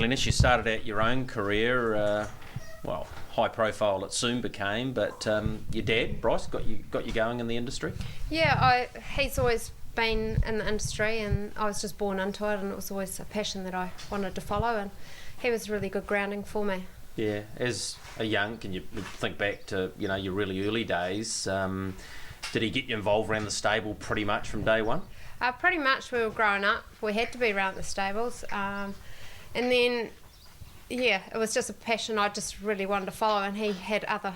Glenys, you started out your own career, high profile it soon became, but your dad, Bryce, got you going in the industry? Yeah, he's always been in the industry, and I was just born into it, and it was always a passion that I wanted to follow, and he was really good grounding for me. Yeah, as a young, can you think back to your really early days? Did he get you involved around the stable pretty much from day one? Pretty much. We were growing up, we had to be around the stables, and then it was just a passion I just really wanted to follow, and he had other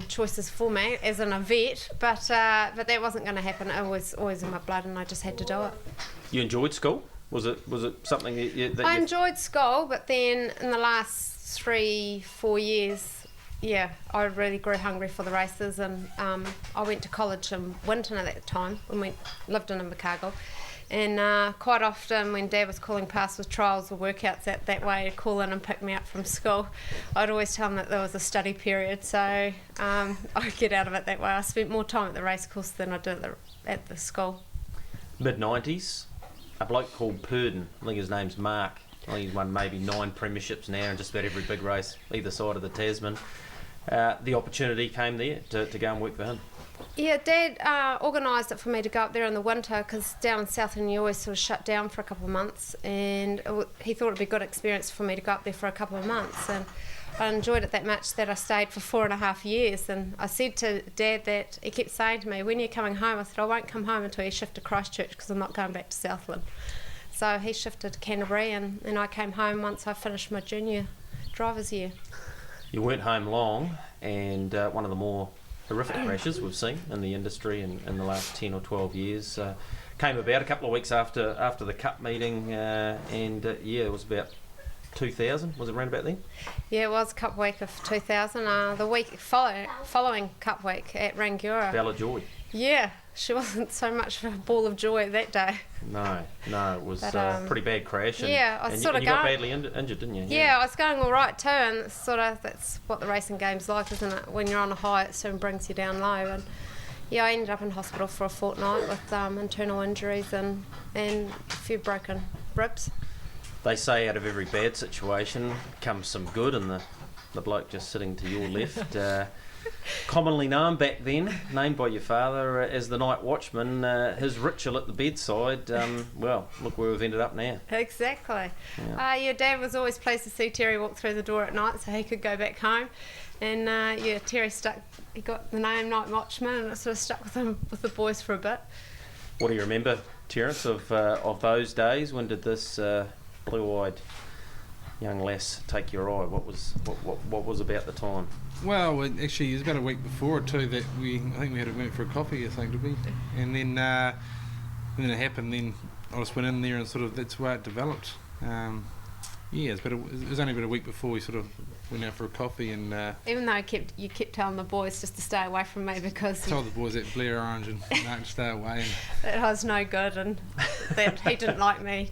choices for me as in a vet, but that wasn't going to happen. It was always in my blood, and I just had to do it. You enjoyed school? Was it something that I enjoyed school, but then in the last 3-4 years, I really grew hungry for the races, and I went to college in Winton at that time when we lived in Invercargill, and quite often when Dad was calling past with trials or workouts out that way, he'd call in and pick me up from school. I'd always tell him that there was a study period, so I'd get out of it that way. I spent more time at the racecourse than I did at the school. Mid-90s, a bloke called Purdon, I think his name's Mark, I think he's won maybe 9 premierships now in just about every big race either side of the Tasman. The opportunity came there to go and work for him. Yeah, Dad organised it for me to go up there in the winter, because down in Southland you always sort of shut down for a couple of months, and he thought it'd be a good experience for me to go up there for a couple of months, and I enjoyed it that much that I stayed for 4.5 years. And I said to Dad that he kept saying to me, when are you coming home? I said, I won't come home until you shift to Christchurch, because I'm not going back to Southland. So he shifted to Canterbury, and I came home once I finished my junior driver's year. You weren't home long, and one of the more horrific crashes we've seen in the industry in the last 10 or 12 years came about a couple of weeks after the Cup meeting, it was about 2000, was it around about then? Yeah, it was Cup week of 2000, the week following Cup week at Rangiora. Bella Joy. Yeah, she wasn't so much of a ball of joy that day. No, it was a pretty bad crash. And, I was sort of you got badly injured, didn't you? Yeah, I was going all right too, and that's what the racing game's like, isn't it? When you're on a high, it soon brings you down low. And I ended up in hospital for a fortnight with internal injuries and a few broken ribs. They say out of every bad situation comes some good, and the bloke just sitting to your left, commonly known back then, named by your father as the night watchman, his ritual at the bedside, look where we've ended up now. Exactly. Your dad was always pleased to see Terry walk through the door at night so he could go back home, and Terry he got the name night watchman, and it sort of stuck with him, with the boys for a bit. What do you remember, Terence, of those days? When did this blue-eyed young lass take your eye? What was about the time? Well, actually, it was about a week before or two that I think we went for a coffee, I think, did we? And then it happened. Then I just went in there, and sort of that's the way it developed. It was only about a week before we sort of went out for a coffee, and even though you kept telling the boys just to stay away from me, because I told the boys that Blair Orange and to stay away, and that I was no good, and that he didn't like me,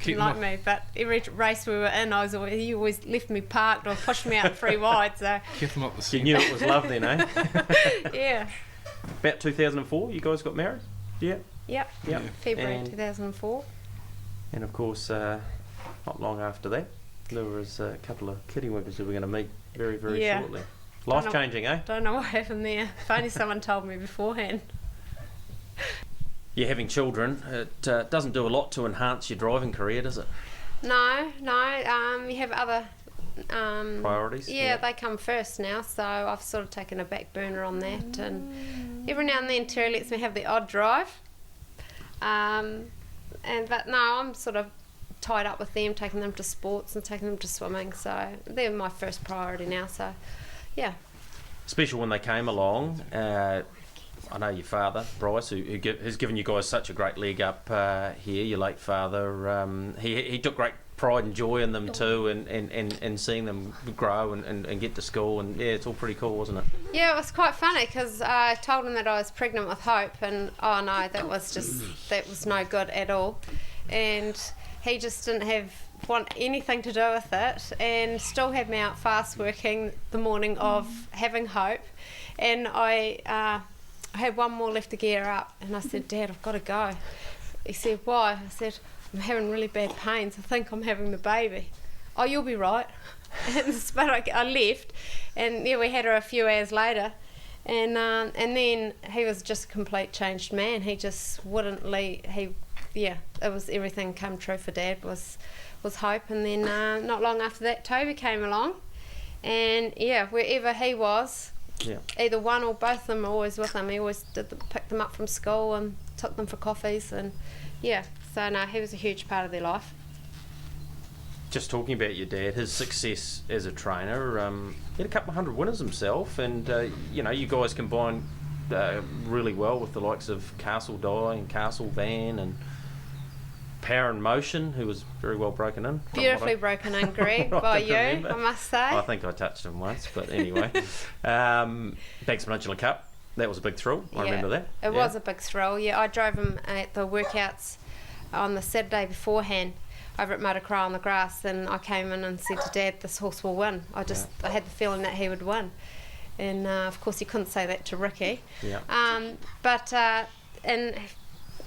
But every race we were in, he always left me parked or pushed me out 3 wide. So kept them up the scent. You knew it was love then, eh? Yeah. About 2004, you guys got married. Yeah. Yep. February 2004. And of course, not long after that, there was a couple of kittywinkers that we're going to meet very, very shortly. Life-changing, eh? Don't know what happened there. If only someone told me beforehand. Yeah, having children, it doesn't do a lot to enhance your driving career, does it? No. You have other priorities. Yeah, they come first now, so I've sort of taken a back burner on that. And every now and then Terry lets me have the odd drive. But no, I'm sort of tied up with them, taking them to sports and taking them to swimming, so they're my first priority now. So yeah, especially when they came along. I know your father, Bryce, who has given you guys such a great leg up here, your late father, he took great pride and joy in them too, and seeing them grow and get to school, and it's all pretty cool, wasn't it? Yeah, it was quite funny, because I told him that I was pregnant with Hope, and that was no good at all, and he just didn't want anything to do with it, and still had me out fast working the morning of having Hope, and I had one more left to gear up, and I said, Dad, I've got to go. He said, why? I said, I'm having really bad pains. I think I'm having the baby. "Oh, you'll be right." But I left, and yeah, we had her a few hours later, and then he was just a complete changed man. He just wouldn't leave. It was everything come true for Dad was hope, and then not long after that, Toby came along, and yeah, wherever he was. Yeah. Either one or both of them were always with him. He always picked them up from school and took them for coffees, and so no, he was a huge part of their life. Just talking about your dad, his success as a trainer, he had a couple of hundred winners himself, and you guys combined really well with the likes of Castle Dye and Castle Van and Power and Motion, who was very well broken in. Beautifully broken in, Greg, by you, remember. I must say. I think I touched him once, but anyway. Banks Peninsula Cup, that was a big thrill. I remember that. It was a big thrill, yeah. I drove him at the workouts on the Saturday beforehand over at Motocross on the grass, and I came in and said to Dad, this horse will win. I had the feeling that he would win. And of course you couldn't say that to Ricky. Yeah. And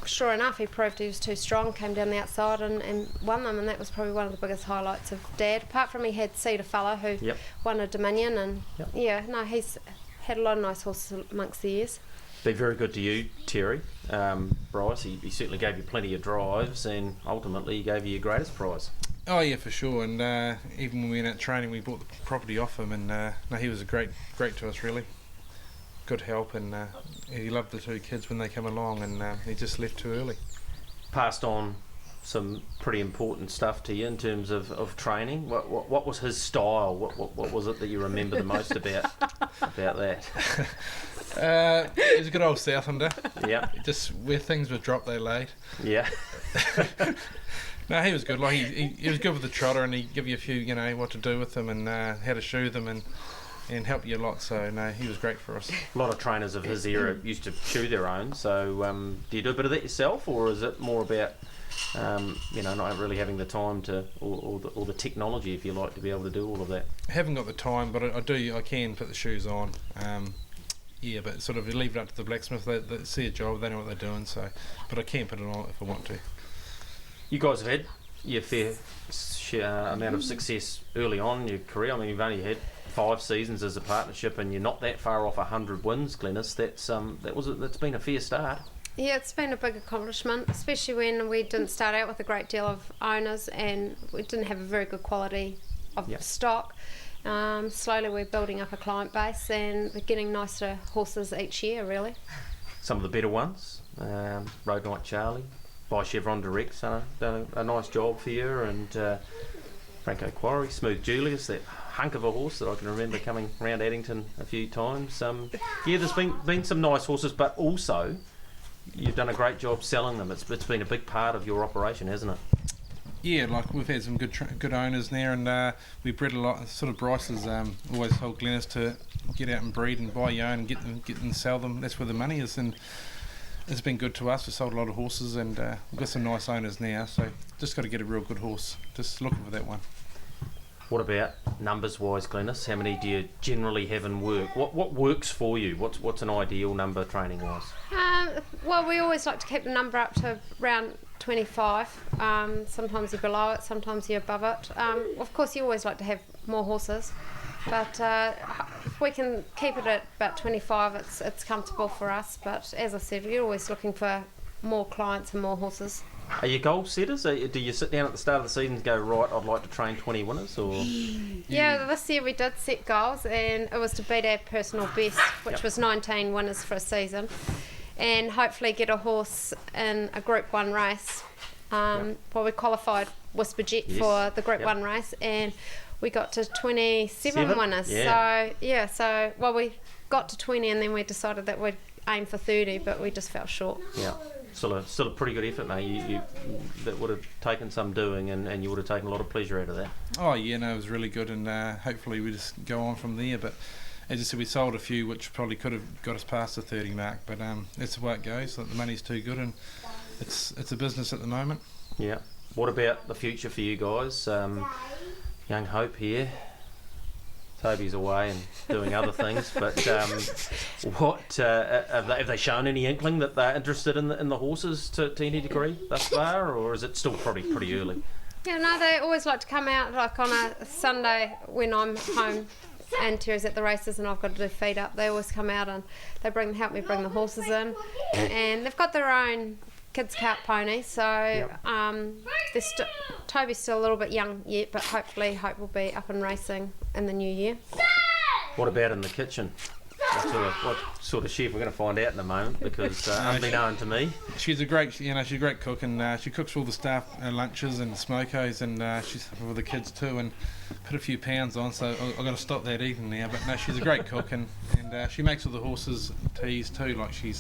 sure enough, he proved he was too strong, came down the outside and won them, and that was probably one of the biggest highlights of Dad. Apart from he had Cedar Fella, who won a Dominion, and he's had a lot of nice horses amongst the years. Be very good to you, Terry. Bryce, he certainly gave you plenty of drives, and ultimately he gave you your greatest prize. Oh yeah, for sure. And even when we went out training, we bought the property off him, and he was great to us, really. Good help, and he loved the two kids when they came along, and he just left too early. Passed on some pretty important stuff to you in terms of training. What was his style? What was it that you remember the most about that? He was a good old Southlander. Yeah. Just where things were dropped, they laid. Yeah. No, he was good. Like he was good with the trotter, and he'd give you a few, what to do with them and how to shoe them and help you a lot. So no, he was great for us. A lot of trainers of his era used to shoe their own. So do you do a bit of that yourself, or is it more about not really having the time to or the technology, if you like, to be able to do all of that? I haven't got the time, but I can put the shoes on. But sort of leave it up to the blacksmith. They see a job, they know what they're doing. So, but I can put it on if I want to. You guys have had your fair amount of success early on in your career. I mean, you've only had 5 seasons as a partnership, and you're not that far off 100 wins, Glenys. That's been a fair start. Yeah, it's been a big accomplishment, especially when we didn't start out with a great deal of owners and we didn't have a very good quality of stock. Slowly we're building up a client base and we're getting nicer horses each year, really. Some of the better ones, Road Night Charlie, by Chevron Direct's done a nice job for you, and Franco Quarry, Smooth Julius, that hunk of a horse that I can remember coming round Addington a few times. There's been some nice horses, but also you've done a great job selling them. It's been a big part of your operation, hasn't it? Yeah, like we've had some good owners there, and we bred a lot. Sort of Bryce has always told Glenys to get out and breed and buy your own and get them and sell them. That's where the money is, and it's been good to us. We've sold a lot of horses, and we've got some nice owners now. So just got to get a real good horse. Just looking for that one. What about numbers-wise, Glenys? How many do you generally have in work? What works for you? What's an ideal number training-wise? Well, we always like to keep the number up to around 25. Sometimes you're below it, sometimes you're above it. Of course, you always like to have more horses, but if we can keep it at about 25, it's comfortable for us. But as I said, we're always looking for more clients and more horses. Are you goal setters? Do you sit down at the start of the season and go, right, I'd like to train 20 winners? Or Yeah, this year we did set goals, and it was to beat our personal best, which was 19 winners for a season, and hopefully get a horse in a Group 1 race. Well, we qualified Whisper Jet for the Group 1 race, and we got to 27 winners. Yeah. So we got to 20, and then we decided that we'd aim for 30, but we just fell short. Yeah. Still a pretty good effort, mate. You that would have taken some doing, and you would have taken a lot of pleasure out of that. Oh yeah, no, it was really good, and hopefully we just go on from there. But as I said, we sold a few which probably could have got us past the 30 mark, but that's the way it goes. The money's too good, and it's a business at the moment. Yeah. What about the future for you guys? Young Hope here. Toby's away and doing other things, but have they shown any inkling that they're interested in the horses to any degree thus far, or is it still probably pretty early? Yeah, no, they always like to come out like on a Sunday when I'm home and Terry's at the races and I've got to do feed up. They always come out and they help me bring the horses in, and they've got their own kids cart pony. So Toby's still a little bit young yet, but hopefully Hope will be up and racing in the new year. What about in the kitchen? What sort of chef we're going to find out in a moment, because unbeknown to me, she's a great cook, and she cooks for all the staff lunches and smokos, and she's for the kids too, and put a few pounds on. So I've got to stop that eating now. But no, she's a great cook, and she makes all the horses teas too. Like she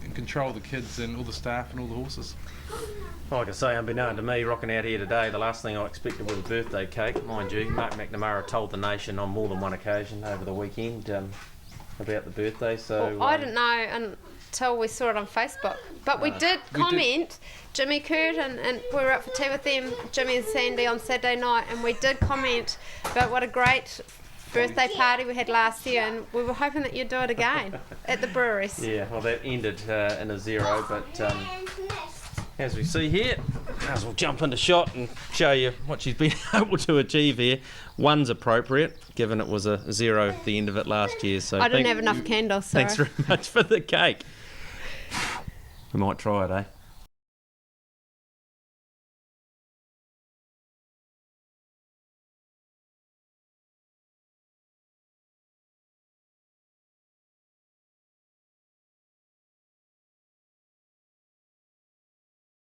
in control of the kids and all the staff and all the horses. Like I say, unbeknown to me, rocking out here today, the last thing I expected was a birthday cake. Mind you, Mark McNamara told the nation on more than one occasion over the weekend about the birthday. So I didn't know until we saw it on Facebook. But we did comment, Jimmy Kurt, and we were up for tea with them, Jimmy and Sandy, on Saturday night, and we did comment about what a great birthday party we had last year, and we were hoping that you'd do it again at the breweries. Yeah, well, that ended in a 0, but as we see here, may as well jump into shot and show you what she's been able to achieve here. 1's appropriate, given it was a 0 at the end of it last year. So I didn't have enough candles, sorry. Thanks very much for the cake. We might try it, eh?